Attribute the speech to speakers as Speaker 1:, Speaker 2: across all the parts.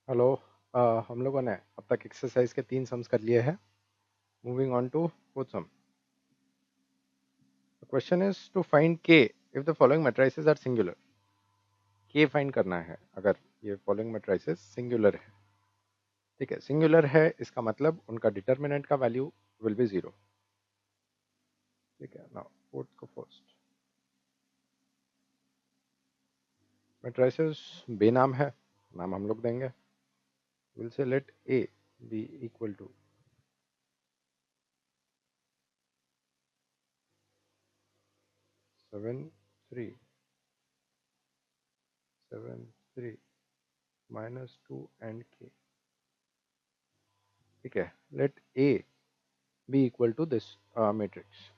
Speaker 1: Hello. हम लोगों ने अब तक एक्सरसाइज के 3 सम्स कर लिए हैं। Moving on to fourth sum. The question is to find के if the following matrices are singular. K find करना है अगर ये फॉलोइंग मैट्रिसेस सिंगुलर है। ठीक है, सिंगुलर है इसका मतलब उनका डिटर्मिनेंट का वैल्यू विल बी 0। ठीक है, नाउ फोर्थ को फर्स्ट। मैट्रिसेस बेनाम है, नाम हम लोग देंगे। Will say let A B equal to 7 3 7 3 -2 and k. ठीक है, let A B equal to this matrix.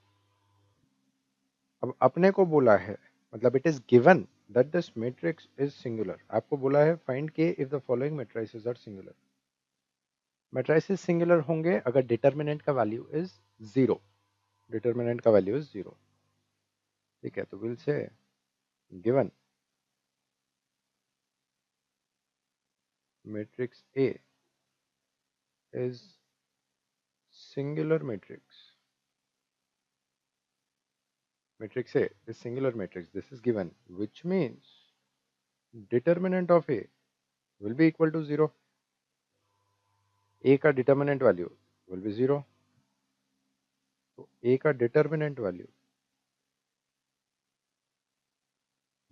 Speaker 1: अब अपने को बोला है, मतलब it is given that this matrix is singular. आपको बोला है फाइंड के if the following matrices are singular. Matrices singular होंगे अगर डिटर्मिनेंट का वैल्यू इज 0। डिटर्मिनेंट का वैल्यू इज 0। ठीक है, तो will say given matrix A is singular matrix. Matrix A is singular matrix. This is given, which means determinant of A will be equal to 0. A का determinant value will be 0. तो A का determinant value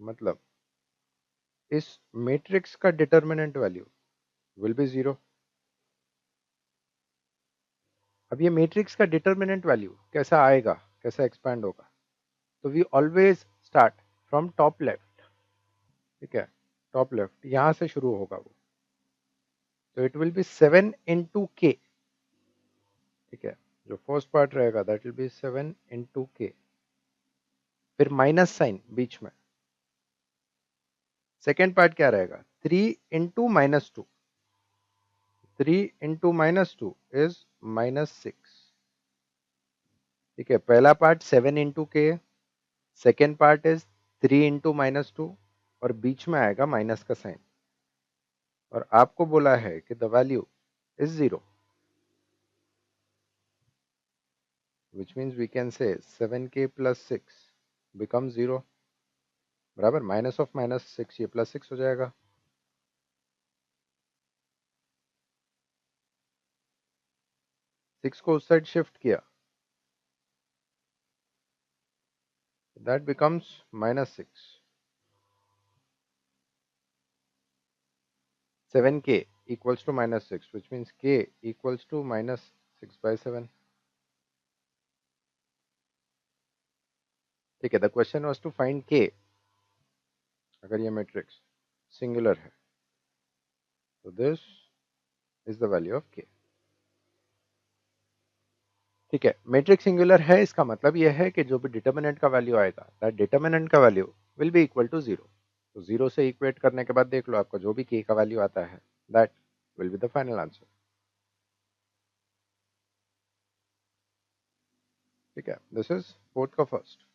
Speaker 1: मतलब इस matrix का determinant value will B 0। अब ये matrix का determinant value कैसा आएगा, कैसा एक्सपैंड होगा? तो we always start from top left. ठीक है, टॉप लेफ्ट यहां से शुरू होगा वो। तो इट विल बी 7 इंटू के। ठीक है, जो फर्स्ट पार्ट रहेगा दैट विल बी 7 इंटू के, फिर माइनस साइन बीच में। सेकेंड पार्ट क्या रहेगा? 3 इंटू -2। 3 into -2 is -6। ठीक है, पहला पार्ट 7 इंटू के, सेकेंड पार्ट इज 3 इंटू -2 और बीच में आएगा माइनस का साइन। और आपको बोला है कि the value is 0, which means we can say 7k plus 6 become 0। बराबर, माइनस ऑफ -6 ये +6 हो जाएगा। सिक्स को उस साइड शिफ्ट किया, that becomes -6। 7k equals to -6, which means k equals to -6/7। ठीक है, the question was to find k अगर ये मैट्रिक्स सिंगुलर है। तो this is the value of k। ठीक है, मैट्रिक्स सिंगुलर है इसका मतलब यह है कि जो भी डिटर्मिनेंट का वैल्यू आएगा दैट डिटर्मिनेंट का value will be equal to 0। तो 0 से इक्वेट करने के बाद देख लो आपका जो भी k का वैल्यू आता है that will be the final answer. ठीक है, दिस इज फोर्थ का फर्स्ट।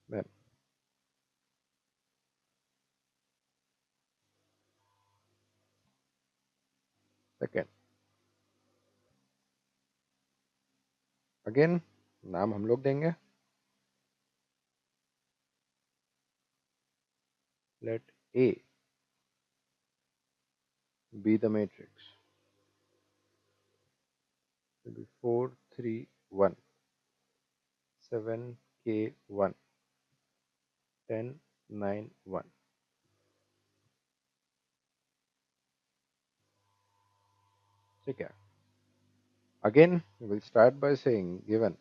Speaker 1: Then second. अगेन नाम हम लोग देंगे। Let a be the matrix will be 4 3 1 7k 1 10 9 1। ठीक है, again we will start by saying given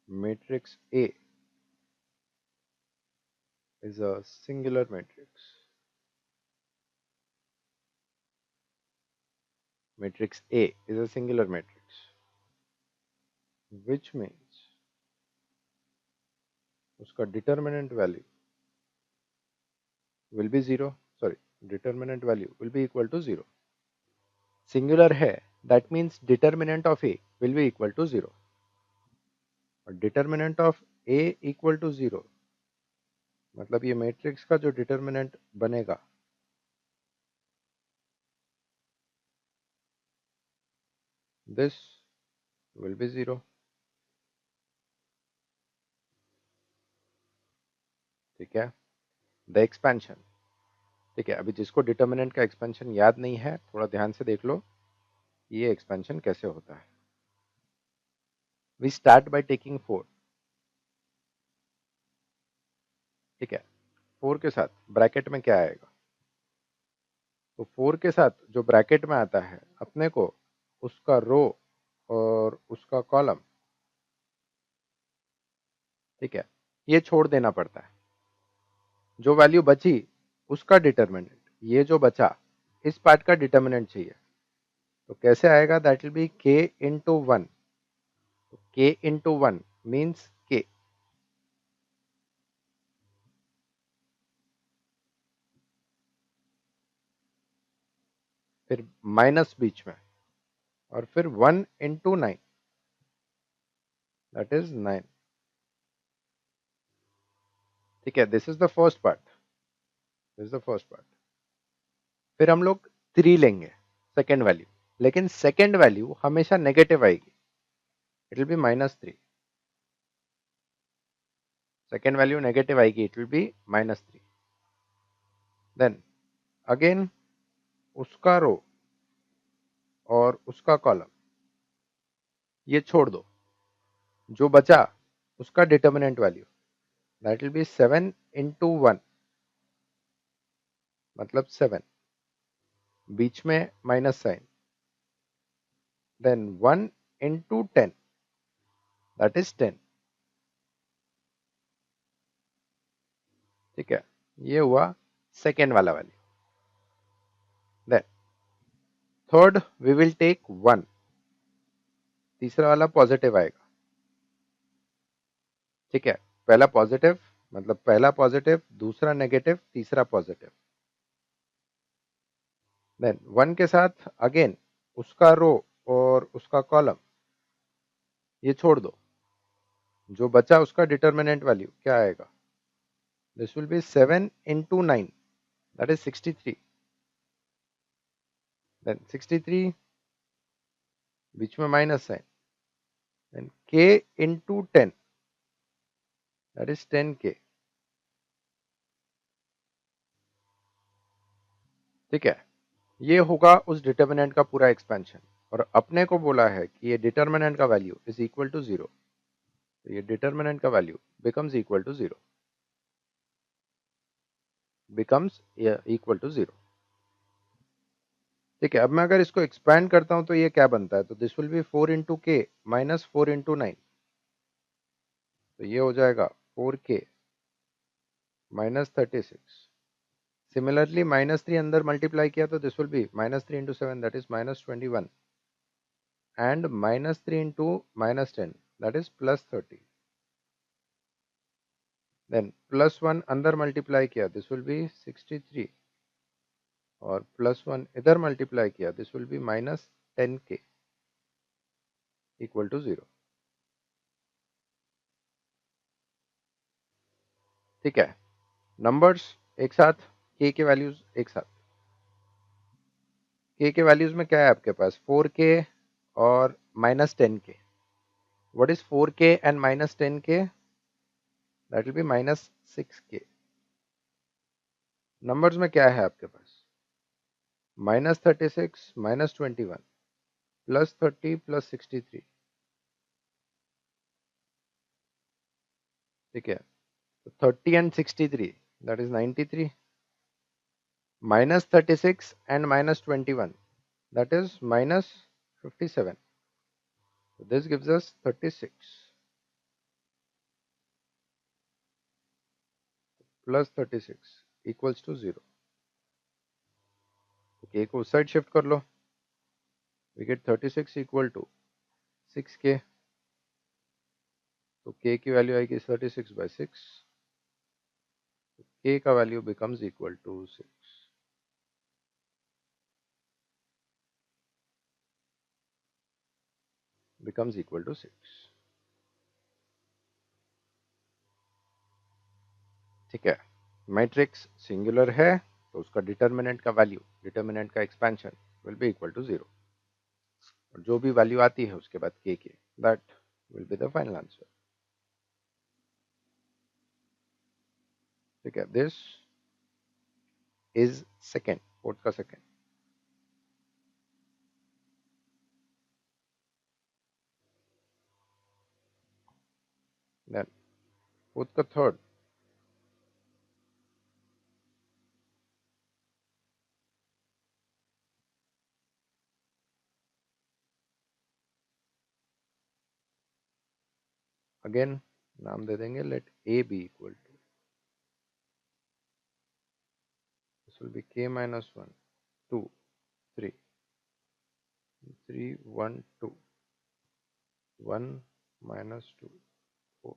Speaker 1: matrix A is a singular matrix। Matrix A is a singular matrix, which means उसका determinant value will be 0। Sorry, determinant value will be equal to 0। Singular है, that means determinant of A will be equal to 0। और determinant of A equal to 0 मतलब ये matrix का जो determinant बनेगा this will B 0। ठीक है, the expansion. ठीक है, अभी जिसको डिटर्मिनेंट का एक्सपेंशन याद नहीं है थोड़ा ध्यान से देख लो ये एक्सपेंशन कैसे होता है। We start by taking 4। ठीक है, 4 के साथ ब्रैकेट में क्या आएगा, तो 4 के साथ जो ब्रैकेट में आता है अपने को उसका रो और उसका कॉलम, ठीक है, ये छोड़ देना पड़ता है। जो वैल्यू बची उसका डिटर्मिनेंट, ये जो बचा इस पार्ट का डिटर्मिनेंट चाहिए। तो कैसे आएगा, that will be k into 1। k into 1 means k। फिर माइनस बीच में और फिर 1 इंटू 9 दैट इज 9। ठीक है, this is the first part, this is the first part. फिर हम लोग 3 लेंगे सेकेंड वैल्यू, लेकिन सेकेंड वैल्यू हमेशा नेगेटिव आएगी, it will be -3। Second value negative आएगी, it will be -3। Then again उसका रो और उसका कॉलम ये छोड़ दो, जो बचा उसका determinant value that will be 7 into 1 मतलब 7, बीच में minus sign, then 1 into 10 that is 10। ठीक है, ये हुआ सेकेंड वाला value. Then third we will take 1, तीसरा वाला पॉजिटिव आएगा। ठीक है, पहला पॉजिटिव मतलब पहला पॉजिटिव, दूसरा नेगेटिव, तीसरा पॉजिटिव। देन 1 के साथ अगेन उसका रो और उसका कॉलम ये छोड़ दो, जो बचा उसका डिटर्मिनेंट वैल्यू क्या आएगा, this will be 7 into 9 that is 63। Then 63 बीच में minus sign, then k into 10 that is 10k। ठीक है, ये होगा उस डिटर्मिनेंट का पूरा एक्सपेंशन। और अपने को बोला है कि ये डिटर्मिनेंट का वैल्यू इज इक्वल टू 0, तो ये डिटर्मिनेंट का value becomes equal to 0, becomes equal to 0। ठीक है, अब मैं अगर इसको एक्सपैंड करता हूं तो ये क्या बनता है, तो दिस विल बी 4 इंटू के माइनस 4 इंटू 9, तो ये हो जाएगा 4k -36। सिमिलरली -3 अंदर मल्टीप्लाई किया तो this will be -3 into 7 that is -21 and -3 into -10 that is +30। Then +1 अंदर मल्टीप्लाई किया दिस विल बी 63 और +1 इधर मल्टीप्लाई किया this will be -10k equal to 0। ठीक है, नंबर्स एक साथ, k के वैल्यूज एक साथ। k के वैल्यूज में क्या है आपके पास, 4k और -10k। What is 4k and -10k, that will B -6k। Numbers में क्या है आपके पास, -36 -21 +30 +63। ठीक है, तो 30 and 63 that is 93, -36 and -21 that is -57, so this gives us 36 plus 36 equals to 0। तो k को उस साइड शिफ्ट कर लो, we get 36 equal to 6k, तो k की वैल्यू आएगी 36/6, k का value becomes equal to 6, becomes equal to 6। ठीक है, मैट्रिक्स सिंगुलर है तो उसका डिटर्मिनेंट का वैल्यू, डिटर्मिनेंट का expansion will be equal to 0, और जो भी वैल्यू आती है उसके बाद के that will be the final answer. ठीक है, दिस इज सेकेंड, फोर्थ का सेकेंड। देन फोर्थ का थर्ड। अगेन नाम दे देंगे, let A B equal to, this will be k minus 1 2 3 3 1 2 1 minus 2 4।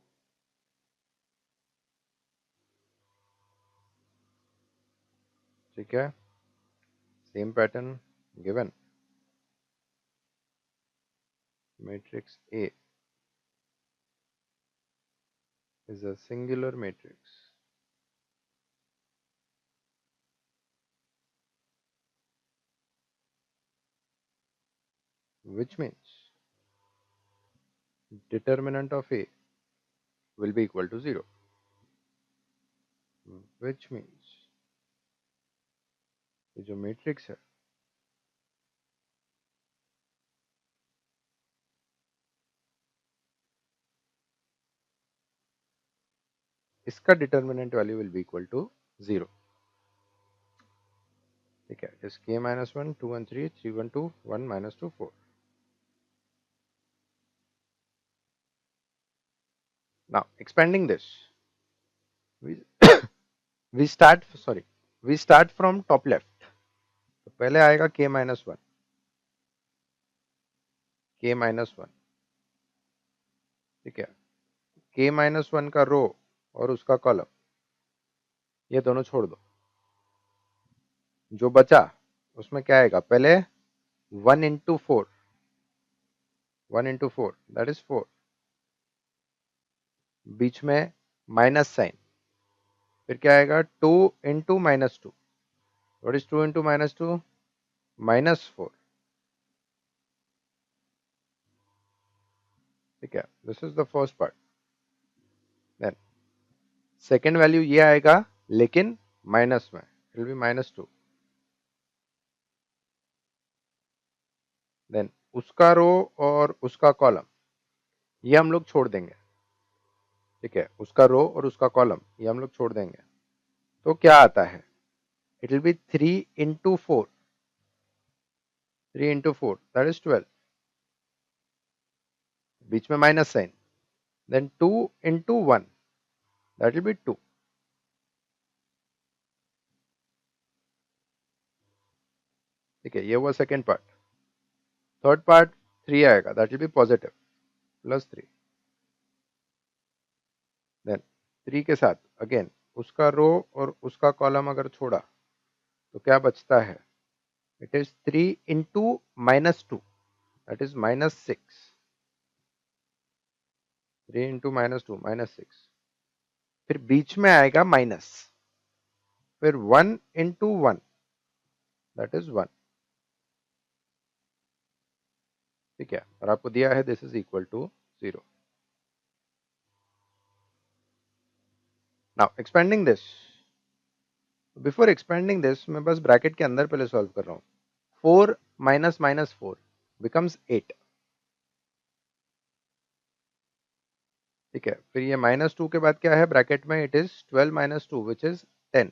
Speaker 1: ठीक है, same pattern given, matrix A is a singular matrix which means determinant of A will be equal to 0, which means ये जो matrix है इसका determinant value will be equal to 0। ठीक है, is k minus 1 2 1 3 3 1 2 1 minus 2 4। now expanding this, we we start from top left। तो पहले आएगा k minus 1, k minus 1। ठीक है, k minus 1 का रो और उसका कॉलम ये दोनों छोड़ दो, जो बचा उसमें क्या आएगा, पहले 1 into 4, 1 into 4 दैट इज 4, बीच में माइनस साइन, फिर क्या आएगा 2 into minus 2, what is 2 into minus 2, minus 4। ठीक है, this is the first part. Then second value ये आएगा लेकिन माइनस में, इट विल बी माइनस 2। देन उसका रो और उसका कॉलम ये हम लोग छोड़ देंगे। ठीक है, उसका रो और उसका कॉलम ये हम लोग छोड़ देंगे, तो क्या आता है, it will be 3 into 4, 3 into 4 that is 12, बीच में minus sign, then 2 into 1 that will be 2। ठीक है, ये हुआ सेकेंड पार्ट। थर्ड पार्ट 3 आएगा, that will be positive, plus 3। Then 3 के साथ अगेन उसका रो और उसका कॉलम अगर छोड़ा तो क्या बचता है, it is 3 into minus 2 that is minus 6, 3 into minus 2 minus 6, फिर बीच में आएगा माइनस, फिर 1 into 1 दैट इज 1। ठीक है, और आपको दिया है this is equal to 0। Now expanding this, before expanding this मैं बस ब्रैकेट के अंदर पहले सॉल्व कर रहा हूं। 4 minus minus 4 becomes 8। ठीक है, फिर ये माइनस 2 के बाद क्या है ब्रैकेट में, it is 12 minus 2 which is 10,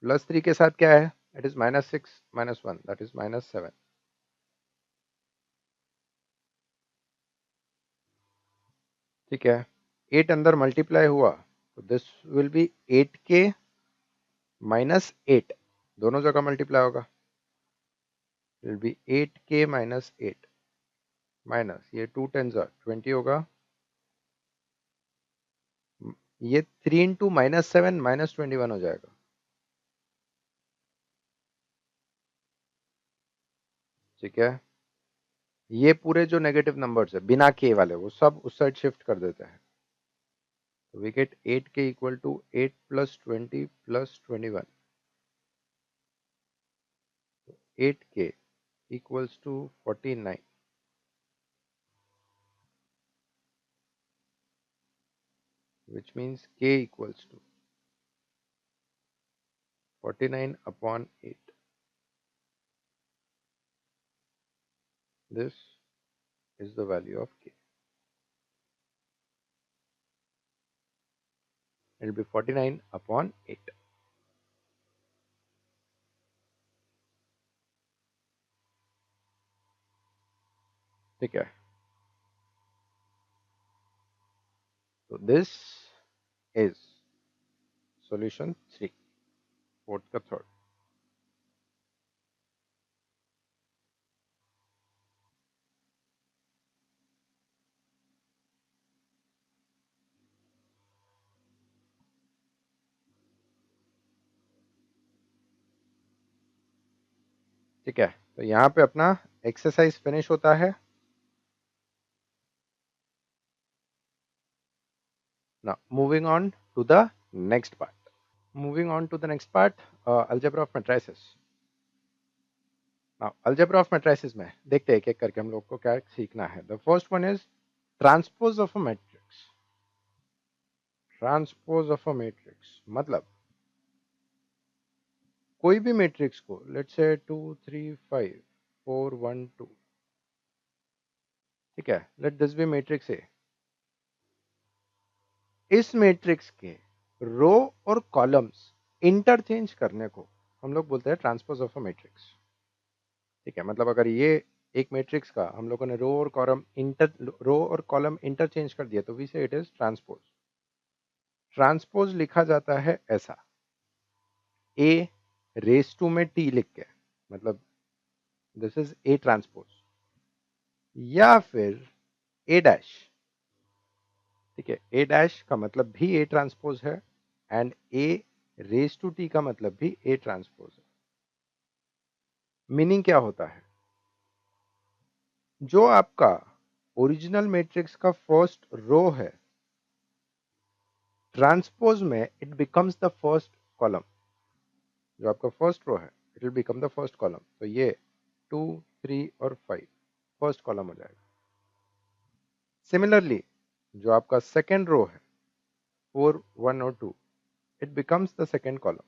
Speaker 1: plus 3 के साथ क्या है, it is minus 6 minus 1 that is minus 7। ठीक है, 8 अंदर मल्टीप्लाई हुआ तो this will B 8k minus 8, दोनों जगह मल्टीप्लाई होगा, will be 8k minus 8, minus ये 2 10 20 होगा, ये 3 into माइनस 7 माइनस 21 हो जाएगा। ठीक है, ये पूरे जो नेगेटिव नंबर्स है बिना के वाले वो सब उस साइड शिफ्ट कर देते हैं। we get 8k equal to 8 plus 20 plus 21. 8k equals to 49, which means k equals to 49 upon 8. This is the value of k. It will be 49 upon 8. ठीक है. So this is solution 3, fourth का third. ठीक है, तो यहाँ पे अपना exercise finish होता है. Now moving on to the next part. Moving on to the next part, algebra of matrices. Now algebra of matrices में देखते हैं एक एक करके हम लोग को क्या सीखना है. The first one is transpose of a matrix. Transpose of a matrix मतलब कोई भी मैट्रिक्स को, लेट्स से 2 3 5 4 1 2, ठीक है, let this be matrix A. इस मैट्रिक्स के रो और कॉलम्स इंटरचेंज करने को हम लोग बोलते हैं ट्रांसपोज ऑफ अ मैट्रिक्स. ठीक है, मतलब अगर ये एक मैट्रिक्स का हम लोगों ने रो और कॉलम इंटरचेंज कर दिया तो we say it is transpose. Transpose लिखा जाता है ऐसा, ए रेस टू में टी लिख के, मतलब दिस इज ए ट्रांसपोज, या फिर ए डैश. ठीक है, ए डैश का मतलब भी ए ट्रांसपोज है and A raise to T का मतलब भी ए ट्रांसपोज है. मीनिंग क्या होता है, जो आपका ओरिजिनल मैट्रिक्स का फर्स्ट रो है, ट्रांसपोज में it becomes the first column. जो आपका फर्स्ट रो है it will become the first column. तो ये 2 3 और 5 फर्स्ट कॉलम हो जाएगा. सिमिलरली जो आपका सेकेंड रो है 4 1 और 2, it becomes the second column.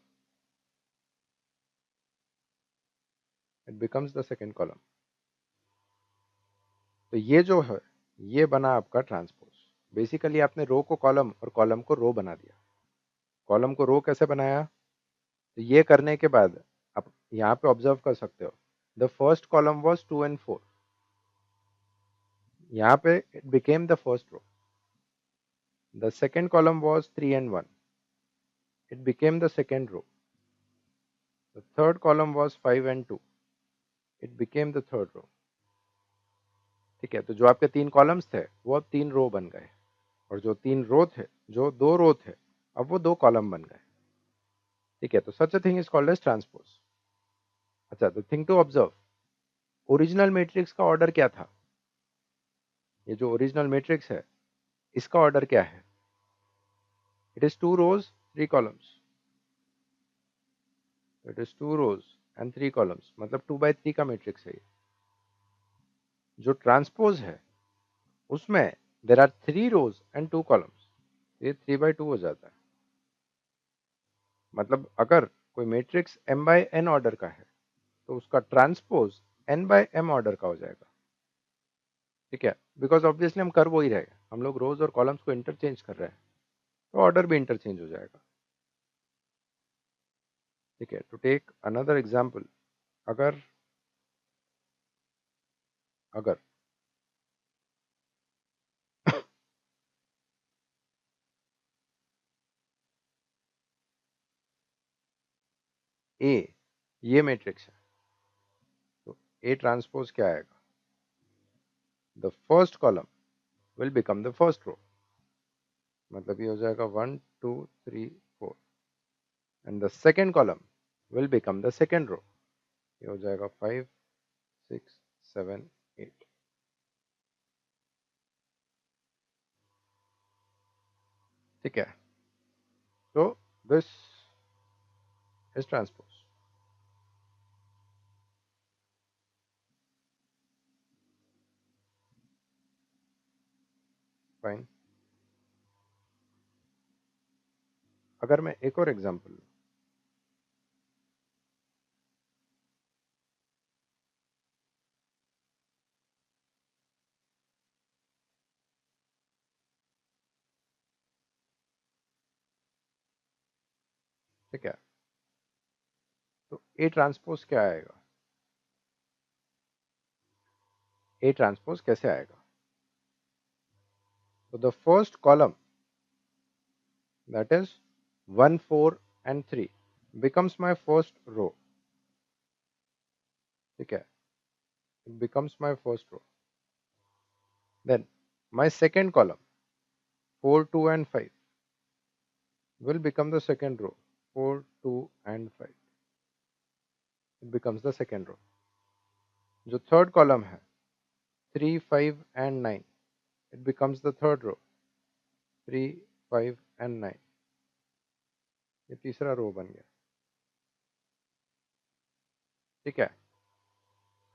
Speaker 1: It becomes the second column. तो ये जो है ये बना आपका ट्रांसपोज. बेसिकली आपने रो को कॉलम और कॉलम को रो बना दिया. कॉलम को रो कैसे बनाया, तो ये करने के बाद आप यहाँ पे ऑब्जर्व कर सकते हो, the first column was 2 and 4. यहाँ पे it became the first row. The second column was 3 and 1. It became the second row. The third column was 5 and 2. It became the third row. ठीक है, तो जो आपके 3 कॉलम्स थे वो अब 3 रो बन गए, और जो 3 रो थे, जो 2 रो थे, अब वो 2 कॉलम बन गए. ठीक है, तो such a thing is called as transpose. अच्छा, the thing to observe, original matrix का ऑर्डर क्या था. ये जो ओरिजिनल मैट्रिक्स है इसका ऑर्डर क्या है, it is 2 rows 3 columns. It is 2 rows and 3 columns, मतलब 2 by 3 का मैट्रिक्स है ये. जो ट्रांसपोज है उसमें there are 3 rows and 2 columns, ये 3 by 2 हो जाता है. मतलब अगर कोई मैट्रिक्स m/n ऑर्डर का है तो उसका ट्रांसपोज n/m ऑर्डर का हो जाएगा. ठीक है, बिकॉज ऑब्वियसली हम कर वो ही रहे, हम लोग रोज और कॉलम्स को इंटरचेंज कर रहे हैं, तो ऑर्डर भी इंटरचेंज हो जाएगा. ठीक है, टू टेक अनदर एग्जाम्पल, अगर अगर ए ये मैट्रिक्स है तो ए ट्रांसपोज क्या आएगा, the first column will become the first row. मतलब ये हो जाएगा 1 2 3 4, and the second column will become the second row. ये हो जाएगा 5 6 7 8. ठीक है, तो दिस इज ट्रांसपोज। फाइन। अगर मैं एक और एग्जांपल, ठीक है, तो ए ट्रांसपोज क्या आएगा? ए ट्रांसपोज कैसे आएगा? तो the first column, that is 1 4 and 3, becomes my first row. ठीक है, it becomes my first row. Then my second column 4 2 and 5 will become the second row. 4 2 and 5, it becomes the second row. जो third column है 3 5 and 9, it becomes the third row. 3 5 and 9, ये तीसरा रो बन गया। ठीक है,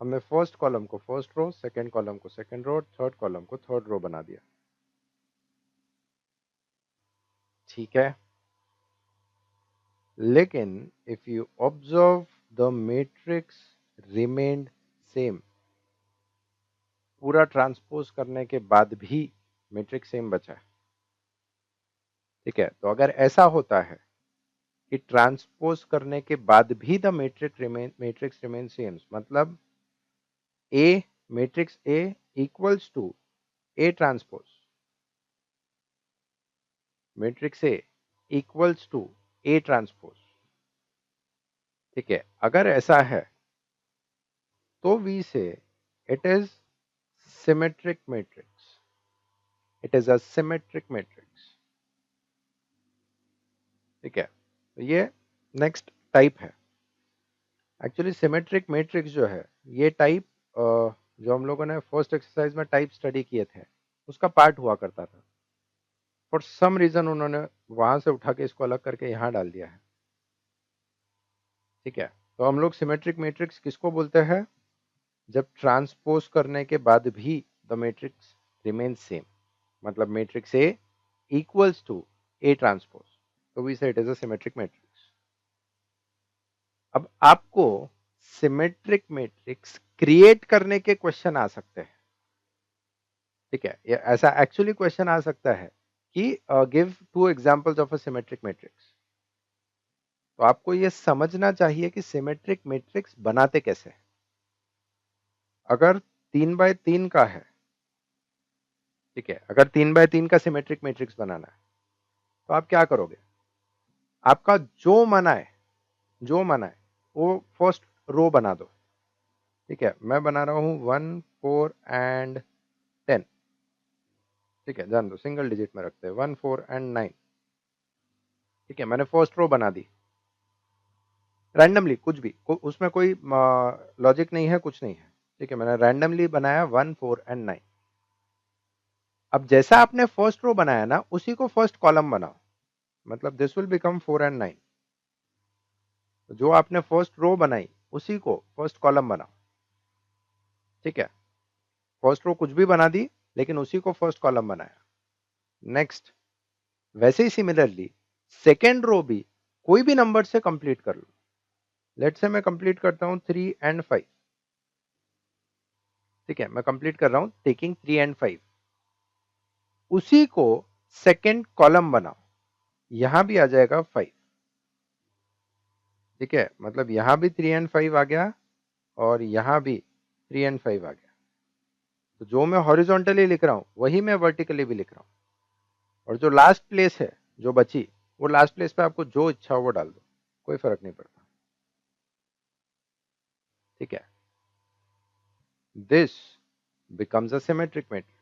Speaker 1: हमने फर्स्ट कॉलम को फर्स्ट रो, सेकंड कॉलम को सेकंड रो, थर्ड कॉलम को थर्ड रो बना दिया। ठीक है, लेकिन if you observe the matrix remained same, पूरा ट्रांसपोज करने के बाद भी मैट्रिक्स सेम बचा है। ठीक है, तो अगर ऐसा होता है कि ट्रांसपोज करने के बाद भी द मैट्रिक्स रिमेन सेम, मतलब A, matrix A equals to A transpose, matrix A equals to A transpose. ठीक है, अगर ऐसा है तो we say it is symmetric matrix, it is a symmetric matrix. ठीक है, तो ये नेक्स्ट टाइप है। एक्चुअली सिमेट्रिक मैट्रिक्स जो है ये टाइप, जो हम लोगों ने फर्स्ट एक्सरसाइज में टाइप स्टडी किए थे उसका पार्ट हुआ करता था। फॉर सम रीजन उन्होंने वहां से उठा के इसको अलग करके यहाँ डाल दिया है। ठीक है, तो हम लोग सिमेट्रिक मैट्रिक्स किसको बोलते हैं? जब ट्रांसपोज करने के बाद भी द मैट्रिक्स रिमेन सेम, मतलब matrix A equals to A transpose, तो we say it is a symmetric matrix. अब आपको सिमेट्रिक मैट्रिक्स क्रिएट करने के क्वेश्चन आ सकते हैं। ठीक है, ये ऐसा एक्चुअली क्वेश्चन आ सकता है कि give to examples of a symmetric matrix. तो आपको ये समझना चाहिए कि सिमेट्रिक मैट्रिक्स बनाते कैसे हैं। अगर 3 बाय 3 का है, ठीक है, अगर 3 बाय 3 का सिमेट्रिक मैट्रिक्स बनाना है तो आप क्या करोगे? आपका जो मना है वो फर्स्ट रो बना दो। ठीक है, मैं बना रहा हूं 1 4 and 10। ठीक है, जान दो, सिंगल डिजिट में रखते हैं, 1 4 and 9। ठीक है, मैंने फर्स्ट रो बना दी रैंडमली, कुछ भी उसमें कोई लॉजिक नहीं है, कुछ नहीं है। ठीक है, मैंने रैंडमली बनाया 1 4 and 9। अब जैसा आपने फर्स्ट रो बनाया ना उसी को फर्स्ट कॉलम बनाओ, मतलब दिस विल बिकम 4 and 9। तो जो आपने फर्स्ट रो बनाई उसी को फर्स्ट कॉलम बनाओ। ठीक है, फर्स्ट रो कुछ भी बना दी लेकिन उसी को फर्स्ट कॉलम बनाया। नेक्स्ट, वैसे ही सिमिलरली सेकेंड रो भी कोई भी नंबर से कंप्लीट कर लो। लेट्स से मैं कंप्लीट करता हूं 3 and 5। ठीक है, मैं कंप्लीट कर रहा हूं टेकिंग 3 and 5, उसी को सेकेंड कॉलम बनाओ, यहां भी आ जाएगा 5। ठीक है, मतलब यहां भी 3 and 5 आ गया और यहां भी 3 and 5 आ गया। तो जो मैं हॉरिजॉन्टली लिख रहा हूं वही मैं वर्टिकली भी लिख रहा हूं। और जो लास्ट प्लेस है जो बची, वो लास्ट प्लेस पे आपको जो इच्छा हो वो डाल दो, कोई फर्क नहीं पड़ता। ठीक है, this becomes a symmetric matrix.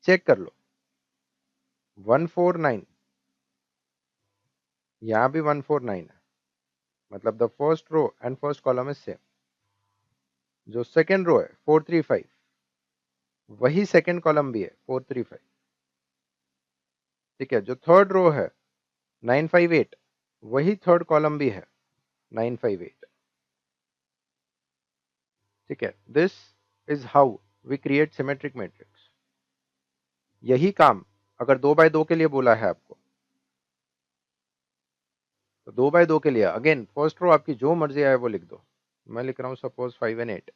Speaker 1: Check कर लो, 1 4 9, यहां भी 1 4 9 है, मतलब the first row and first column is same. जो सेकेंड रो है 4 3 5, वही सेकेंड कॉलम भी है 4 3 5। ठीक है, जो थर्ड रो है 958, वही थर्ड कॉलम भी है 958। ठीक है, this is how we create symmetric matrix. यही काम अगर 2 बाय 2 के लिए बोला है आपको, तो 2 बाय 2 के लिए अगेन फर्स्ट रो आपकी जो मर्जी आए वो लिख दो। मैं लिख रहा हूं सपोज 5 and 8।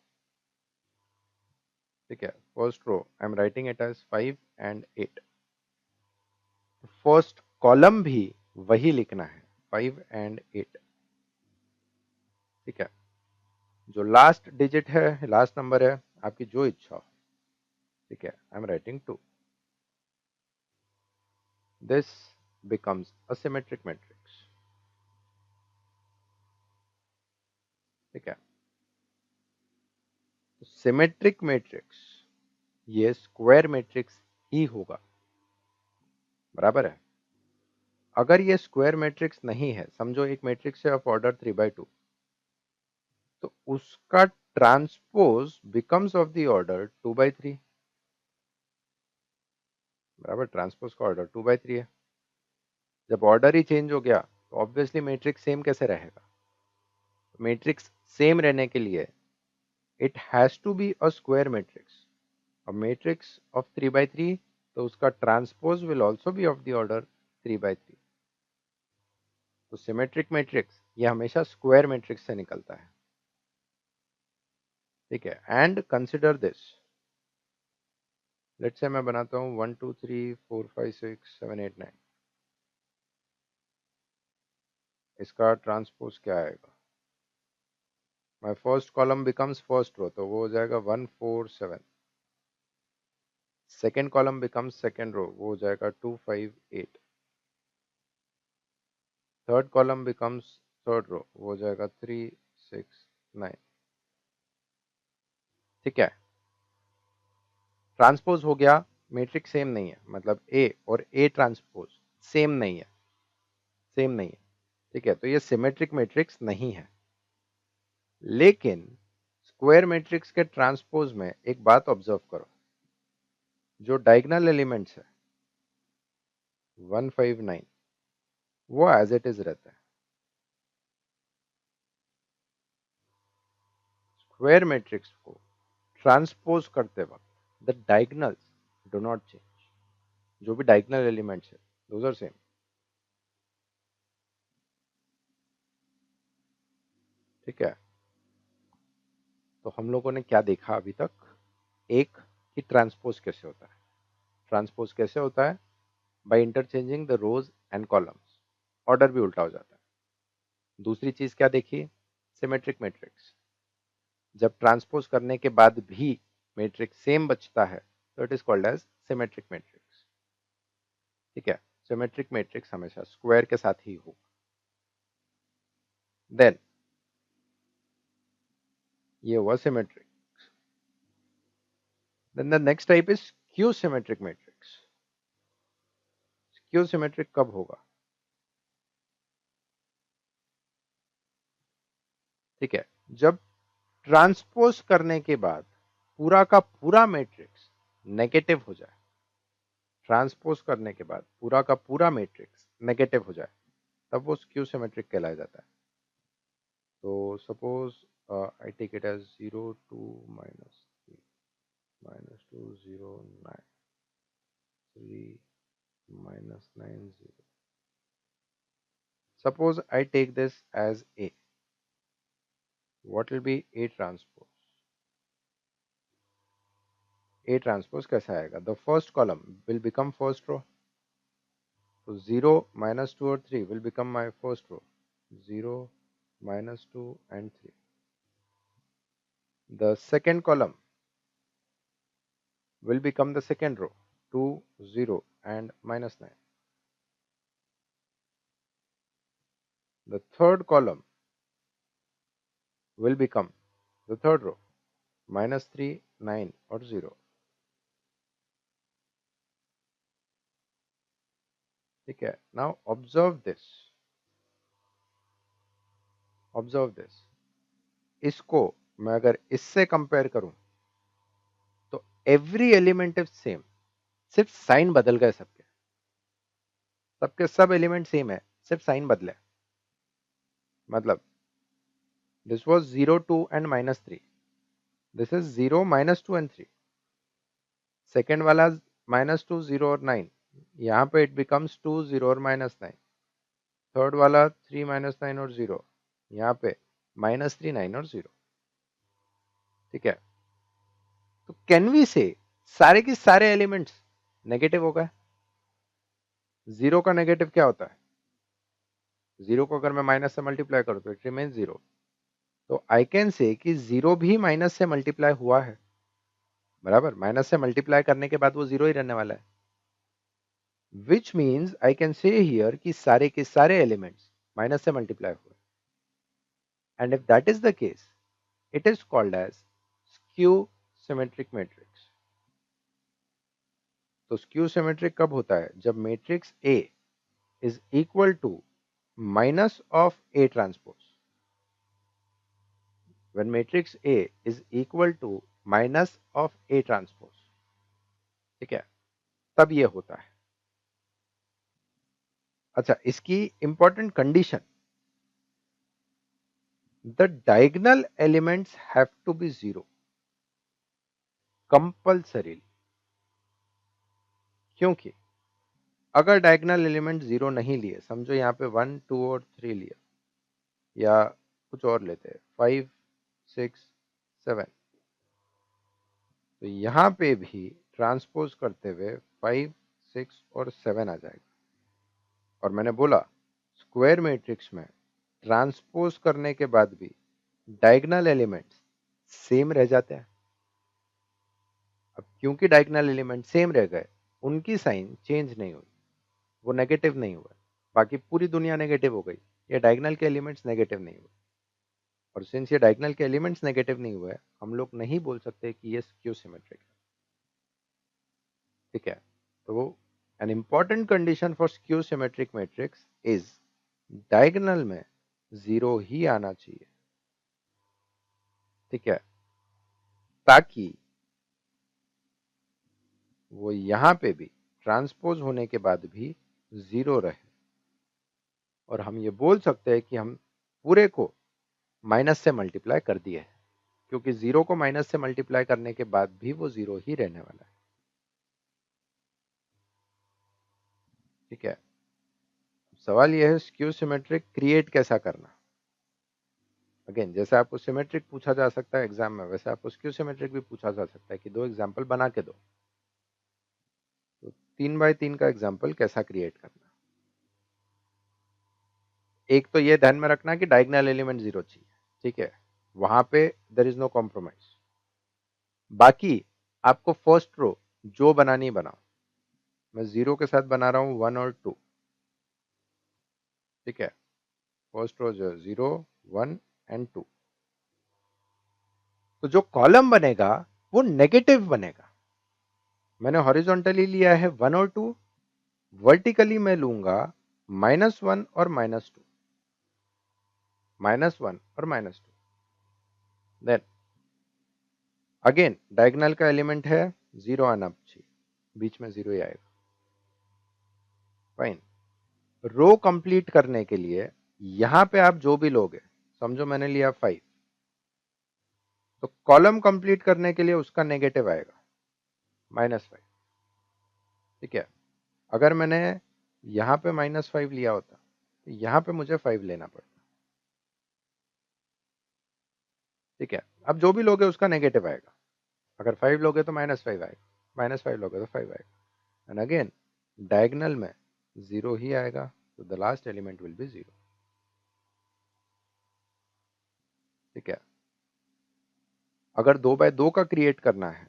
Speaker 1: ठीक है, first row I am writing it as 5 and 8। First column भी वही लिखना है 5 and 8। ठीक है, जो लास्ट डिजिट है, लास्ट नंबर है, आपकी जो इच्छा हो। ठीक है, आई am writing 2। This becomes a symmetric matrix। ठीक है, तो सिमेट्रिक मैट्रिक्स ये स्क्वायर मैट्रिक्स ही होगा, बराबर है। अगर ये स्क्वायर मैट्रिक्स नहीं है, समझो एक मैट्रिक्स है ऑफ ऑर्डर 3 by 2, तो उसका transpose becomes of the order 2 by 3। बराबर, ट्रांसपोज का ऑर्डर 2 by 3 है। जब ऑर्डर ही चेंज हो गया तो ऑब्वियसली मैट्रिक्स सेम कैसे रहेगा? मैट्रिक्स सेम रहने के लिए it has to be a square matrix. a matrix of 3 by 3, तो उसका transpose will also be of the order 3 by 3। तो सिमेट्रिक मैट्रिक्स ये हमेशा स्क्वायर मैट्रिक्स से निकलता है। ठीक है, and consider this. Let's say मैं बनाता हूं 1 2 3 4 5 6 7 8 9। इसका ट्रांसपोज क्या आएगा? My first column becomes first row, तो वो हो जाएगा 1 4 7। Second column becomes second row, वो हो जाएगा 2 5 8। Third column becomes third row, वो हो जाएगा 3 6 9। ठीक है, ट्रांसपोज हो गया, मैट्रिक्स सेम नहीं है, मतलब ए और ए ट्रांसपोज सेम नहीं है, सेम नहीं है। ठीक है, तो ये सिमेट्रिक मैट्रिक्स नहीं है। लेकिन स्क्वायर मैट्रिक्स के ट्रांसपोज में एक बात ऑब्जर्व करो, जो डायगोनल एलिमेंट्स है 159, वो एज इट इज रहता है। स्क्वायर मैट्रिक्स को ट्रांसपोज करते वक्त the diagonals do not change. जो भी डायगोनल एलिमेंट्स है दोज आर सेम। ठीक है, तो हम लोगों ने क्या देखा अभी तक? एक, कि ट्रांसपोज कैसे होता है। ट्रांसपोज कैसे होता है? By interchanging the rows and columns, order भी उल्टा हो जाता है। दूसरी चीज क्या देखी? सिमेट्रिक मैट्रिक्स, जब ट्रांसपोज करने के बाद भी मैट्रिक्स सेम बचता है तो it is called as symmetric matrix. ठीक है, सिमेट्रिक मैट्रिक्स हमेशा स्क्वायर के साथ ही हो। देन ये हुआ symmetric. Then the next type is skew symmetric matrix. Skew symmetric कब होगा? ठीक है, जब ट्रांसपोज करने के बाद पूरा का पूरा मैट्रिक्स नेगेटिव हो जाए। ट्रांसपोज करने के बाद पूरा का पूरा मैट्रिक्स नेगेटिव हो जाए, तब वो स्क्यू सिमेट्रिक कहलाया जाता है। तो suppose I take it as 0 2 -3 -2 0 9 3 -9 0। Suppose I take this as A. What will be A transpose? A transpose कैसा आएगा? The first column will become first row. So 0 -2 और 3 will become my first row. 0 -2 and 3. The second column will become the second row. 2 0 and -9. The third column will become the third row. -3 9 और 0. ठीक है, now observe this. Observe this. इसको मैं अगर इससे compare करूं तो एवरी एलिमेंट इज सेम, सिर्फ साइन बदल गए सबके। सबके सब एलिमेंट सेम है, सिर्फ साइन बदले। मतलब this was 0 2 and -3, this is 0 -2 and 3। Second वाला -2 0 और 9, यहाँ पे इट बिकम्स 2 0 और -9। थर्ड वाला 3 -9 और 0, यहाँ पे -3 9 और 0। ठीक है, तो कैन वी से सारे के सारे एलिमेंट्स नेगेटिव हो गए। जीरो का नेगेटिव क्या होता है? जीरो को अगर मैं माइनस से मल्टीप्लाई करूं तो इट रिमेन्स जीरो। तो आई कैन से कि जीरो भी माइनस से मल्टीप्लाई हुआ है, बराबर। माइनस से मल्टीप्लाई करने के बाद वो जीरो ही रहने वाला है, which means I can say here कि सारे के सारे एलिमेंट्स माइनस से मल्टीप्लाई हुए। And if that is the case, it is called as skew symmetric matrix. तो स्क्यू सिमेट्रिक कब होता है? जब matrix A is equal to minus of A transpose, when matrix A is equal to minus of A transpose। ठीक है, तब ये होता है। अच्छा, इसकी important condition, the diagonal elements have to be zero compulsory. क्योंकि अगर डायगोनल एलिमेंट जीरो नहीं लिए, समझो यहाँ पे 1 2 और 3 लिया, या कुछ और लेते हैं 5 6 7, तो यहां पे भी ट्रांसपोज करते हुए 5 6 और 7 आ जाएगा। और मैंने बोला स्क्वायर मैट्रिक्स में ट्रांसपोज करने के बाद भी डायगोनल एलिमेंट्स सेम रह जाते हैं। अब क्योंकि डायगोनल एलिमेंट सेम रह गए, उनकी साइन चेंज नहीं हुई, वो नेगेटिव नहीं हुआ। बाकी पूरी दुनिया नेगेटिव हो गई, ये डायगोनल के एलिमेंट्स नेगेटिव नहीं हुए। और सिंस ये डायगोनल के एलिमेंट्स नेगेटिव नहीं हुए, हम लोग नहीं बोल सकते कि ये स्क्यू सिमेट्रिक है। ठीक है, तो an important condition for skew symmetric matrix is diagonal में जीरो ही आना चाहिए। ठीक है, ताकि वो यहां पे भी ट्रांसपोज होने के बाद भी जीरो रहे। और हम ये बोल सकते हैं कि हम पूरे को माइनस से मल्टीप्लाई कर दिए है, क्योंकि जीरो को माइनस से मल्टीप्लाई करने के बाद भी वो जीरो ही रहने वाला है। ठीक है, सवाल यह है स्क्यू सिमेट्रिक क्रिएट कैसा करना। अगेन, जैसे आपको सिमेट्रिक पूछा जा सकता है एग्जाम में, वैसे आपको स्क्यू सिमेट्रिक भी पूछा जा सकता है कि दो एग्जाम्पल बना के दो। तो 3x3 का एग्जाम्पल कैसा क्रिएट करना। एक तो ये ध्यान में रखना कि डायगोनल एलिमेंट जीरो चाहिए। ठीक है, वहां पे देयर इज नो कॉम्प्रोमाइज। बाकी आपको फर्स्ट रो जो बनानी बनाओ। मैं जीरो के साथ बना रहा हूं 1 और 2। ठीक है, फर्स्ट रो जो 0 1 एंड 2, तो जो कॉलम बनेगा वो नेगेटिव बनेगा। मैंने हॉरिजॉन्टली लिया है 1 और 2, वर्टिकली मैं लूंगा -1 और -2, -1 और -2। देन अगेन डायगोनल का एलिमेंट है जीरो आना चाहिए, बीच में जीरो ही आएगा। फाइन, रो कंप्लीट करने के लिए यहां पे आप जो भी लोगे, समझो मैंने लिया 5, तो कॉलम कंप्लीट करने के लिए उसका नेगेटिव आएगा -5। ठीक है, अगर मैंने यहां पे -5 लिया होता तो यहां पे मुझे 5 लेना पड़ता। ठीक है, अब जो भी लोगे उसका नेगेटिव आएगा। अगर 5 लोगे तो -5 आएगा, -5 लोगे तो 5 आएगा। एंड अगेन डायगोनल में जीरो ही आएगा, तो the last element will B zero. ठीक है, अगर 2x2 का क्रिएट करना है,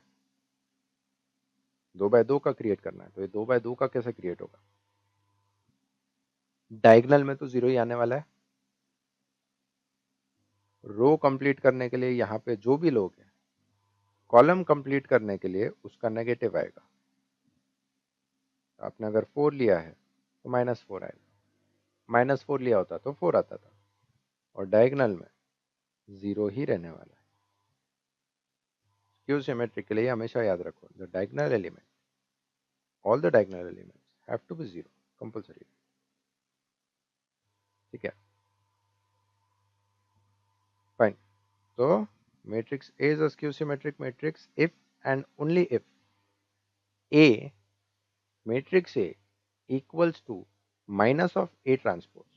Speaker 1: 2x2 का क्रिएट करना है, तो ये 2x2 का कैसे क्रिएट होगा? डायगोनल में तो जीरो ही आने वाला है। रो कंप्लीट करने के लिए यहां पे जो भी लोग हैं, कॉलम कंप्लीट करने के लिए उसका नेगेटिव आएगा। आपने अगर 4 लिया है तो -4 आएगा, -4 लिया होता तो 4 आता था। और डायगोनल में जीरो ही रहने वाला है। स्क्यू सिमेट्रिक के लिए हमेशा याद रखो, the diagonal element, all the diagonal elements have to be zero compulsory। तो matrix A is a skew symmetric matrix if and only if A, matrix A equals to minus of A transpose,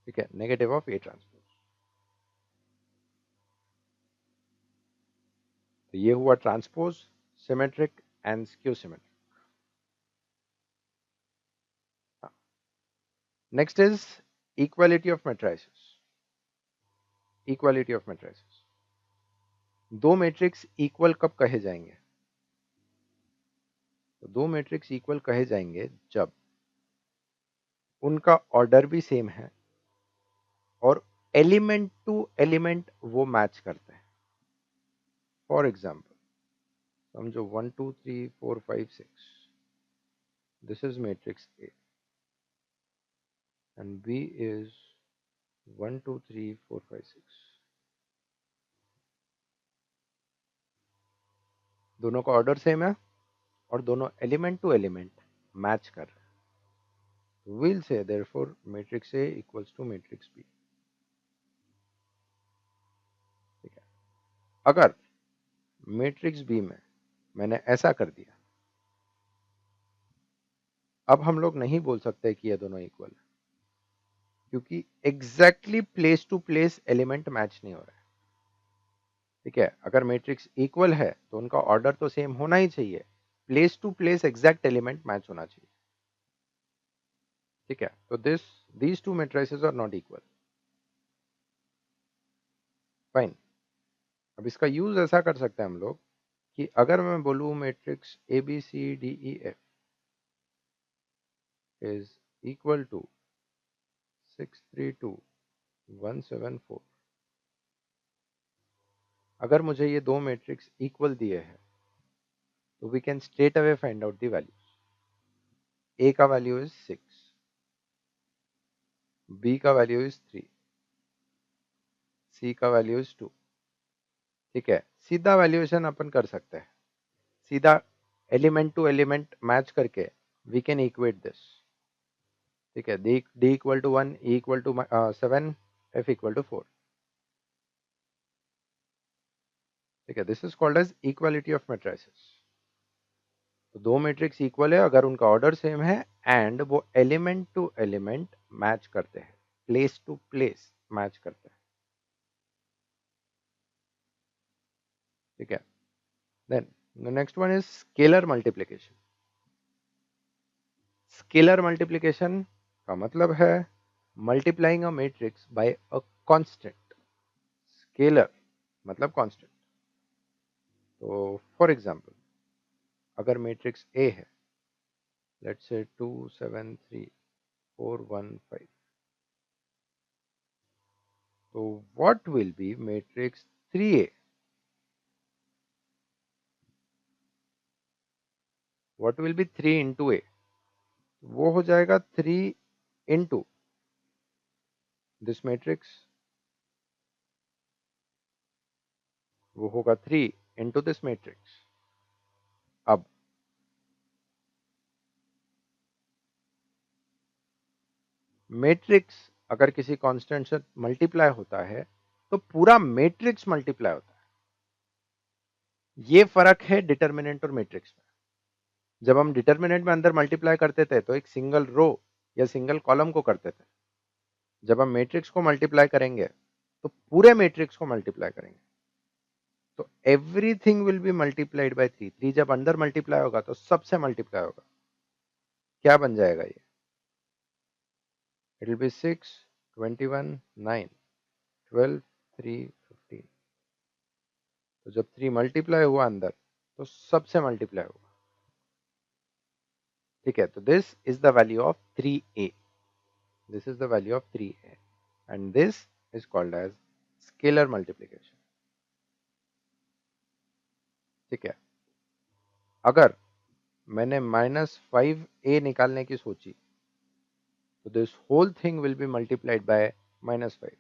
Speaker 1: ठीक है, negative of A transpose. तो ये हुआ transpose, symmetric and skew symmetric. Next is equality of matrices. Equality of matrices. दो matrix equal कब कहे जाएंगे? तो दो मैट्रिक्स इक्वल कहे जाएंगे जब उनका ऑर्डर भी सेम है और एलिमेंट टू एलिमेंट वो मैच करते हैं. फॉर एग्जाम्पल समझो 1 2 3 4 5 6, this is matrix A and B is 1 2 3 4 5 6. दोनों का ऑर्डर सेम है और दोनों एलिमेंट टू एलिमेंट मैच कर रहे हैं. Will say therefore matrix A equals to matrix B. ठीक है. अगर मैट्रिक्स बी में मैंने ऐसा कर दिया, अब हम लोग नहीं बोल सकते कि ये दोनों इक्वल है, क्योंकि exactly place to place element match नहीं हो रहा है. ठीक है. अगर मैट्रिक्स इक्वल है तो उनका ऑर्डर तो सेम होना ही चाहिए, place to place exact element match होना चाहिए. ठीक है. तो these two matrices are not equal. Fine. अब इसका यूज ऐसा कर सकते हैं हम लोग कि अगर मैं बोलूं matrix A B C D E F is equal to 632 174, अगर मुझे ये दो मैट्रिक्स इक्वल दिए हैं तो we can straight away find out the values. A का वैल्यू इज 6, बी का वैल्यू इज 3, सी का वैल्यू इज 2. ठीक है. सीधा वैल्यूएशन अपन कर सकते हैं, सीधा एलिमेंट टू एलिमेंट मैच करके वी कैन इक्वेट दिस. ठीक है. D equal to 1, E equal to 7, F equal to 4. ठीक है. This is called as equality of matrices. तो दो मैट्रिक्स इक्वल है अगर उनका ऑर्डर सेम है एंड वो एलिमेंट टू एलिमेंट मैच करते हैं, प्लेस टू प्लेस मैच करते हैं. ठीक है. Then the next one is scalar multiplication. Scalar multiplication का मतलब है multiplying a matrix by a constant. Scalar मतलब कांस्टेंट. तो फॉर एग्जांपल अगर मैट्रिक्स ए है, लेट्स से 2 7 3 4 1 5, तो what will be matrix 3a? What will be 3 into A? वो हो जाएगा 3 इंटू दिस मैट्रिक्स, वो होगा 3 इंटू दिस मैट्रिक्स. अब मैट्रिक्स अगर किसी कांस्टेंट से मल्टीप्लाई होता है तो पूरा मैट्रिक्स मल्टीप्लाई होता है. ये फर्क है डिटर्मिनेंट और मैट्रिक्स में. जब हम डिटर्मिनेंट में अंदर मल्टीप्लाई करते थे तो एक सिंगल रो या सिंगल कॉलम को करते थे. जब हम मैट्रिक्स को मल्टीप्लाई करेंगे तो पूरे मैट्रिक्स को मल्टीप्लाई करेंगे. तो everything will be multiplied bye 3. 3 जब अंदर मल्टीप्लाई होगा तो सबसे मल्टीप्लाई होगा. क्या बन जाएगा ये? It will B 6 21 9 12 3 15. तो जब 3 मल्टीप्लाई हुआ अंदर तो सबसे मल्टीप्लाई होगा. ठीक है. तो this is the value of 3a. This is the value of 3a and this is called as scalar multiplication. ठीक है. अगर मैंने -5a निकालने की सोची तो this whole thing will be multiplied by -5.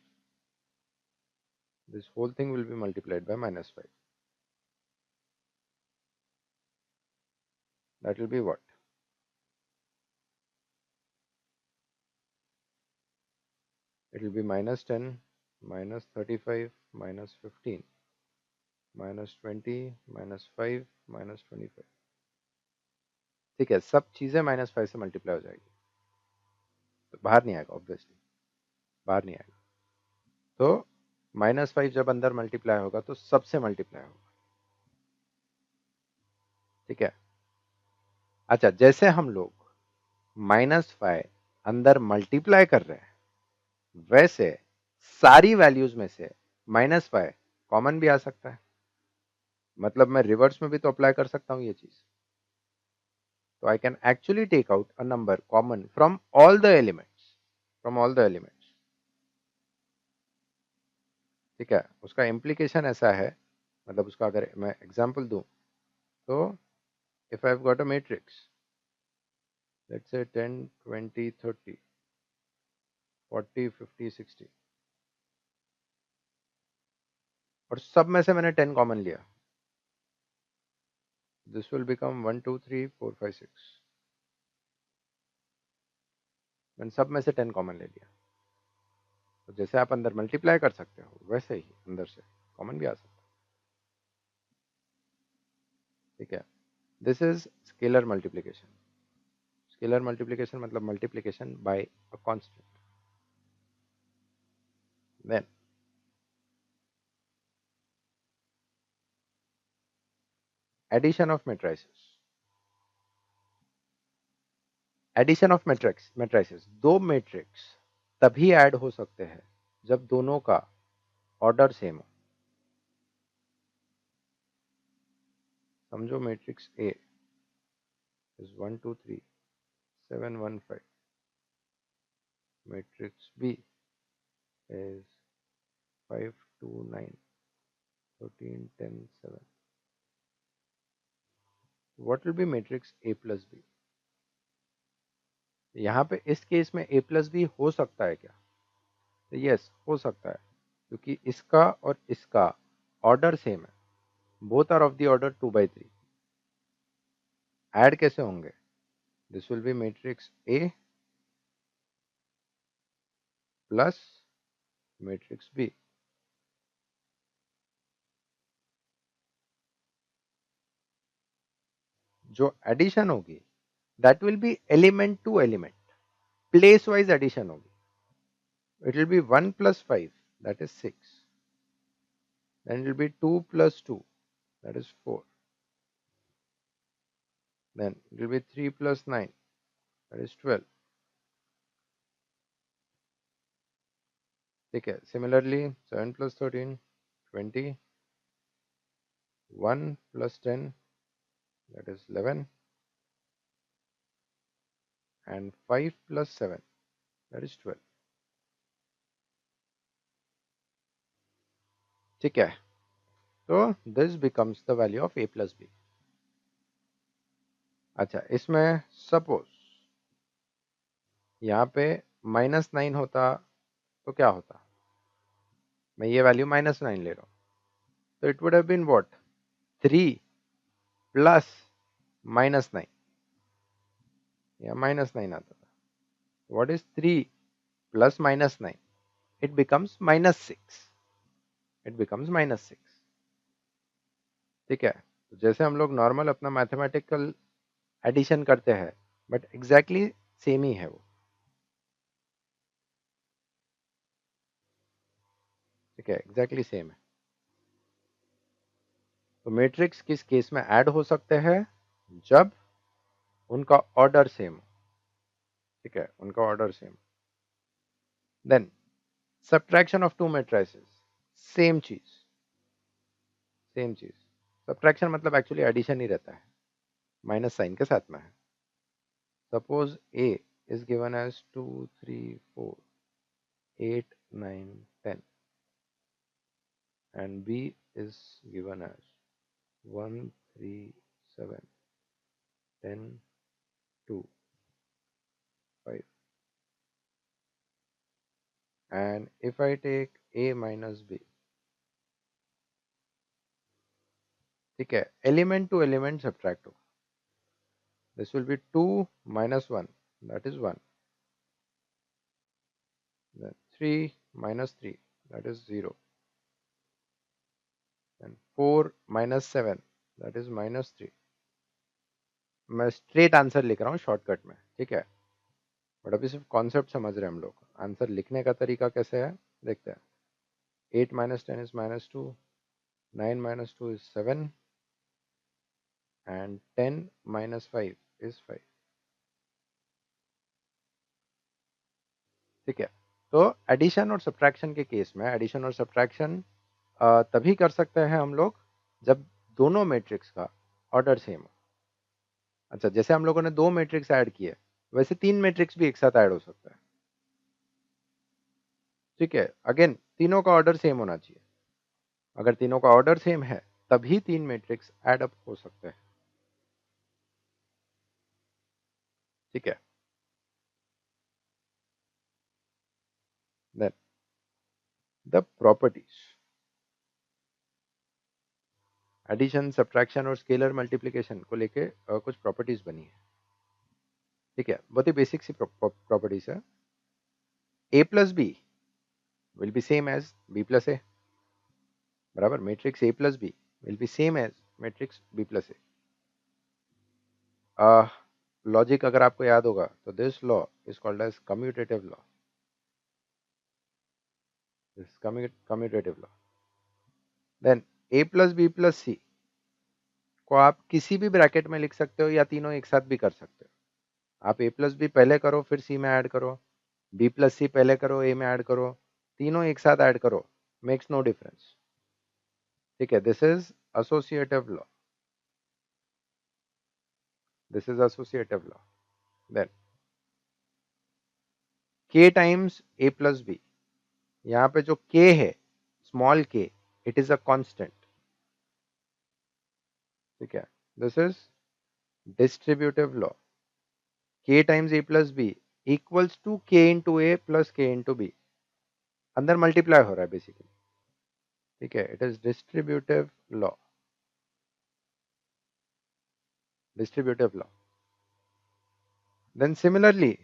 Speaker 1: This whole thing will be multiplied by -5. That will be what? It will be -10, -35 -15 -20 -5 -25। ठीक है, सब चीजें -5 से मल्टीप्लाई हो जाएगी, तो बाहर नहीं आएगा, ऑब्वियसली बाहर नहीं आएगा। तो -5 जब अंदर मल्टीप्लाई होगा तो सबसे मल्टीप्लाई होगा। ठीक है। अच्छा, जैसे हम लोग -5 अंदर मल्टीप्लाई कर रहे हैं, वैसे सारी वैल्यूज में से -5 कॉमन भी आ सकता है। मतलब मैं रिवर्स में भी तो अप्लाई कर सकता हूं ये चीज। तो I can actually take out a number common from all the elements, from all the elements. ठीक है, उसका इम्प्लीकेशन ऐसा है, मतलब उसका अगर मैं एग्जांपल दूं तो if I have got a matrix, let's say 10 20 30 40 50 60, और सब में से मैंने 10 कॉमन लिया, दिस विल बिकम 1 2 3 4 5 6। मैंने सब में से 10 कॉमन ले लिया। तो जैसे आप अंदर मल्टीप्लाई कर सकते हो, वैसे ही अंदर से कॉमन भी आ सकता है। ठीक है, this is scalar multiplication. Scalar multiplication मतलब multiplication by a constant. Then addition of matrices. Addition of matrices, दो मैट्रिक्स तभी ऐड हो सकते हैं जब दोनों का ऑर्डर सेम हो। समझो matrix A is 1 2 3 7 1 5, matrix B is 5 2 9 13 10 7। What will be matrix A plus B? यहाँ पे इस केस में ए प्लस बी हो सकता है क्या? तो यस, हो सकता है, क्योंकि इसका और इसका ऑर्डर सेम है, both are of the order 2/3। Add कैसे होंगे? This will be matrix A plus matrix B. जो एडिशन होगी that will be element to element, place wise addition होगी। It will be 1 plus 5, that is 6, then it will be 2 plus 2, that is 4, then it will be 3 plus 9, that is 12। ठीक है, similarly 7 plus 13 20, 1 plus 10, that is 11, and 5 plus 7, that is 12। ठीक है, तो this becomes the value of A plus B. अच्छा, इसमें suppose यहाँ पे -9 होता तो क्या होता? मैं ये वैल्यू -9 ले रहा हूँ, तो it would have been what? 3 plus -9, या -9 आता था। What is 3 plus -9? It becomes -6, it becomes -6। ठीक है, तो जैसे हम लोग नॉर्मल अपना मैथमेटिकल एडिशन करते हैं, बट एग्जैक्टली सेम ही है वो। ठीक है, एग्जैक्टली सेम है। तो मैट्रिक्स किस केस में ऐड हो सकते हैं? जब उनका ऑर्डर सेम हो। ठीक है, उनका order same. Then subtraction of two matrices, same चीज, सेम चीज। सब्ट्रैक्शन मतलब एक्चुअली एडिशन ही रहता है, माइनस साइन के साथ में है। Suppose A is given as 2 3 4 8 9 10, and b is given as 1 3 7 10 2 5, and if I take a minus b, ठीक है, एलिमेंट टू एलिमेंट सब्ट्रैक्ट हो। This will be 2 minus 1, that is 1, then 3 minus 3, that is 0, and 4 minus 7 that is minus 3. मैं straight answer लिख रहा हूँ shortcut में, ठीक है, बट अभी सिर्फ कॉन्सेप्ट समझ रहे हैं हम लोग। आंसर लिखने का तरीका कैसे है देखते हैं। 8 minus 10 is minus 2, 9 minus 2 is 7, and 10 minus 5 is 5, ठीक है। तो एडिशन और सब्ट्रैक्शन के केस में एडिशन और सब्ट्रैक्शन तभी कर सकते हैं हम लोग जब दोनों मैट्रिक्स का ऑर्डर सेम हो। अच्छा, जैसे हम लोगों ने 2 मैट्रिक्स ऐड किए, वैसे 3 मैट्रिक्स भी एक साथ ऐड हो सकता है, ठीक है। अगेन तीनों का ऑर्डर सेम होना चाहिए। अगर तीनों का ऑर्डर सेम है तभी 3 मैट्रिक्स ऐड अप हो सकते हैं, ठीक है। Then the properties, addition subtraction और स्केलर मल्टीप्लिकेशन को लेके कुछ प्रॉपर्टीज बनी है, ठीक है। बहुत ही बेसिक सी प्रॉपर्टीज है। A plus B will be same as B plus A, बराबर। Matrix A plus B will be same as matrix B plus A. Logic अगर आपको याद होगा तो this law is called as commutative law, this commutative law. Then A plus B plus C को आप किसी भी ब्रैकेट में लिख सकते हो या तीनों एक साथ भी कर सकते हो। आप ए प्लस बी पहले करो फिर सी में ऐड करो, बी प्लस सी पहले करो ए में ऐड करो, तीनों एक साथ ऐड करो, मेक्स नो डिफरेंस, ठीक है। This is associative law, this is associative law. Then k times A plus B, यहाँ पे जो k है small k, it is a constant, ठीक है। This is distributive law. k times A plus B equals to k into A plus k into B, अंदर multiply हो रहा है बेसिकली, ठीक है। It is distributive law, distributive law. Then similarly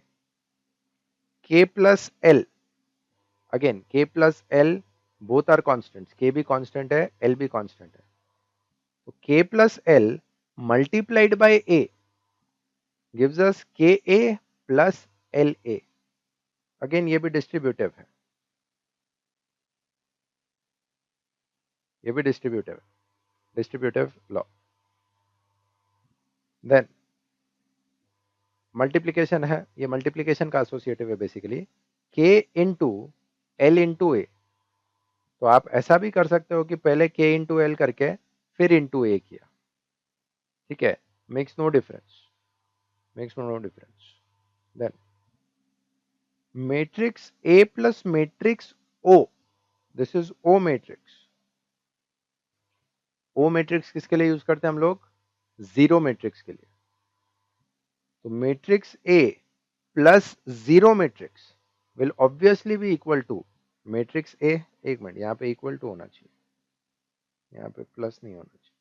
Speaker 1: k plus L, again k plus L both are constants, k भी constant है l भी constant है, तो k plus L multiplied by a gives us ka plus la, again ये भी distributive है, ये भी डिस्ट्रीब्यूटिव है, डिस्ट्रीब्यूटिव लॉ। देन मल्टीप्लीकेशन है, ये मल्टीप्लीकेशन का एसोसिएटिव है basically, k into L into A. तो आप ऐसा भी कर सकते हो कि पहले k इंटू एल करके फिर इंटू ए किया, ठीक है, makes no difference, makes no difference. Then matrix A plus matrix O, this is O matrix. O matrix किसके लिए यूज करते हैं हम लोग? जीरो मैट्रिक्स के लिए। तो matrix A plus zero matrix will obviously be equal to matrix A, एक मिनट, यहाँ पे इक्वल टू होना चाहिए, यहाँ पे प्लस नहीं होना चाहिए,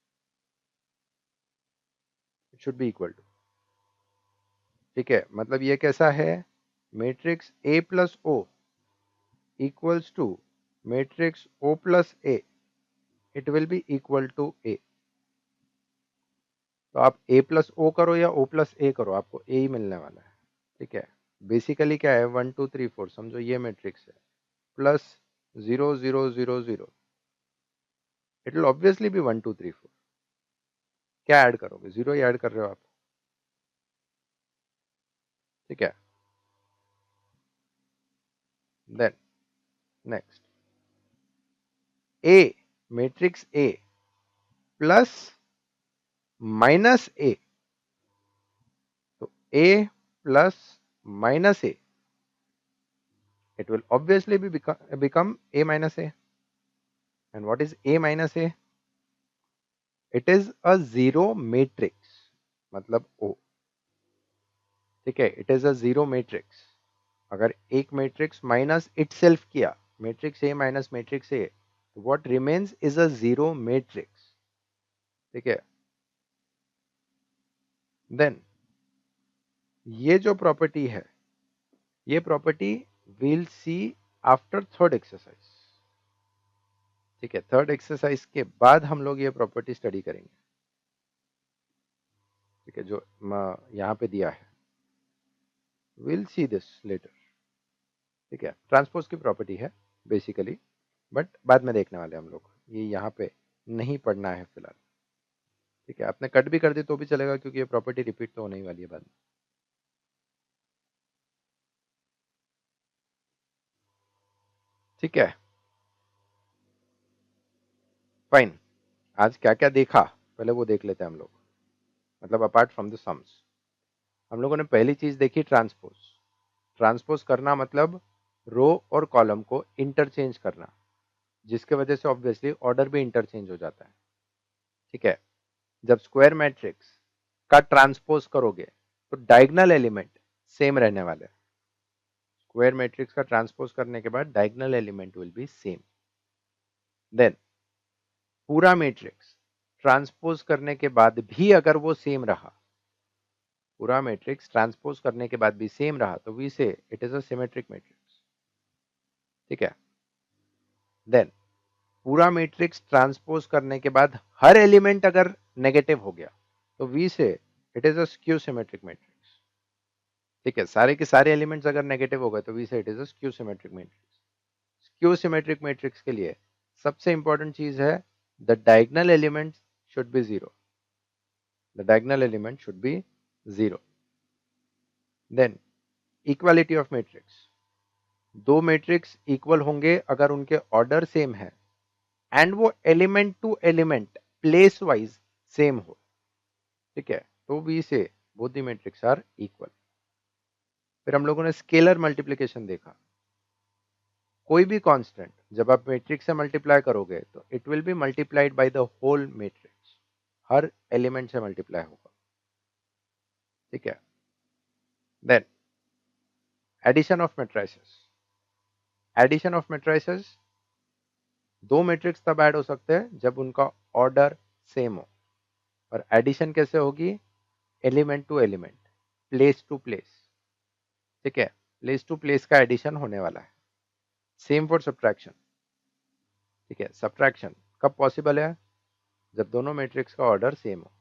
Speaker 1: it should be equal to, ठीक है। मतलब ये कैसा है, matrix A plus O equals to matrix O plus A, it will be equal to A. तो आप ए प्लस ओ करो या ओ प्लस ए करो, आपको ए ही मिलने वाला है, ठीक है। बेसिकली क्या है, 1 2 3 4, समझो ये मैट्रिक्स है, plus 0 0 0 0, it will obviously be 1 2 3 4। क्या ऐड करोगे, जीरो ही ऐड कर रहे हो आप, ठीक है। Then next A, matrix A plus minus A, तो A plus minus A, it will obviously be become a minus a. And what is a minus a? It is a zero matrix, मतलब o, ठीक है। It is a zero matrix. अगर एक matrix minus itself किया, matrix A minus matrix A, what remains is a zero matrix, ठीक है। Then ये जो प्रॉपर्टी है, ये property will see after third exercise, ठीक है, थर्ड एक्सरसाइज के बाद हम लोग ये प्रॉपर्टी स्टडी करेंगे। ठीक है, जो यहाँ पे दिया है, विल सी दिस लेटर। ठीक है, ट्रांसपोज की प्रॉपर्टी है बेसिकली, बट बाद में देखने वाले हम लोग, ये यहाँ पे नहीं पढ़ना है फिलहाल। ठीक है, आपने कट भी कर दी तो भी चलेगा, क्योंकि ये प्रॉपर्टी रिपीट तो होने ही वाली है बाद में। ठीक है, फाइन। आज क्या क्या देखा पहले वो देख लेते हैं हम लोग, मतलब अपार्ट फ्रॉम द सम्स। हम लोगों ने पहली चीज देखी ट्रांसपोज। ट्रांसपोज करना मतलब रो और कॉलम को इंटरचेंज करना, जिसके वजह से ऑब्वियसली ऑर्डर भी इंटरचेंज हो जाता है। ठीक है, जब स्क्वायर मैट्रिक्स का ट्रांसपोज करोगे तो डायगोनल एलिमेंट सेम रहने वाले हैं। स्क्वायर मैट्रिक्स का ट्रांसपोज करने के बाद diagonal element will be same. Then पूरा मैट्रिक्स ट्रांसपोज करने के बाद भी अगर वो सेम रहा, पूरा मैट्रिक्स ट्रांसपोज करने के बाद भी सेम रहा, तो we say it is a symmetric matrix. ठीक है, देन पूरा मैट्रिक्स ट्रांसपोज करने के बाद हर एलिमेंट अगर नेगेटिव हो गया, तो we say it is a skew symmetric matrix. ठीक है, सारे के सारे एलिमेंट्स अगर नेगेटिव हो गए तो we say it is a skew symmetric matrix. Skew symmetric matrix के लिए सबसे इंपॉर्टेंट चीज है, the diagonal element should be zero. The diagonal element should be zero. Then equality of matrix. दो मैट्रिक्स इक्वल होंगे अगर उनके ऑर्डर सेम है एंड वो element to element place wise same हो। ठीक है, तो we say both the matrix are equal. फिर हम लोगों ने स्केलर मल्टीप्लिकेशन देखा। कोई भी कांस्टेंट जब आप मैट्रिक्स से मल्टीप्लाई करोगे तो it will be multiplied by the whole matrix, हर एलिमेंट से मल्टीप्लाई होगा। ठीक है, then addition of matrices. Addition of matrices, दो मैट्रिक्स तब ऐड हो सकते हैं जब उनका ऑर्डर सेम हो। और एडिशन कैसे होगी? Element to element, place to place. ठीक है, प्लेस टू प्लेस का एडिशन होने वाला है। Same for subtraction. ठीक है, सब्ट्रैक्शन कब पॉसिबल है? जब दोनों मैट्रिक्स का ऑर्डर सेम हो।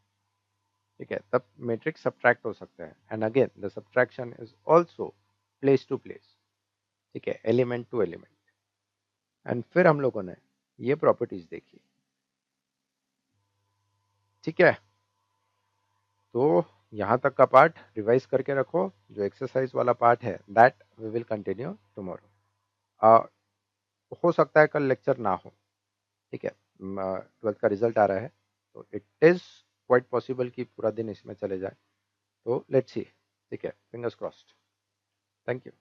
Speaker 1: ठीक है, तब मैट्रिक्स सब्ट्रैक्ट हो सकता है, and again the subtraction is also place to place. ठीक है, एलिमेंट टू एलिमेंट। एंड फिर हम लोगों ने ये प्रॉपर्टीज देखी। ठीक है, तो यहां तक का पार्ट रिवाइज करके रखो। जो एक्सरसाइज वाला पार्ट है that we will continue tomorrow. हो सकता है कल लेक्चर ना हो। ठीक है, 12th का रिजल्ट आ रहा है, तो इट इज क्वाइट पॉसिबल कि पूरा दिन इसमें चले जाए। तो लेट्स सी। ठीक है, फिंगर्स क्रॉस्ड। Thank you.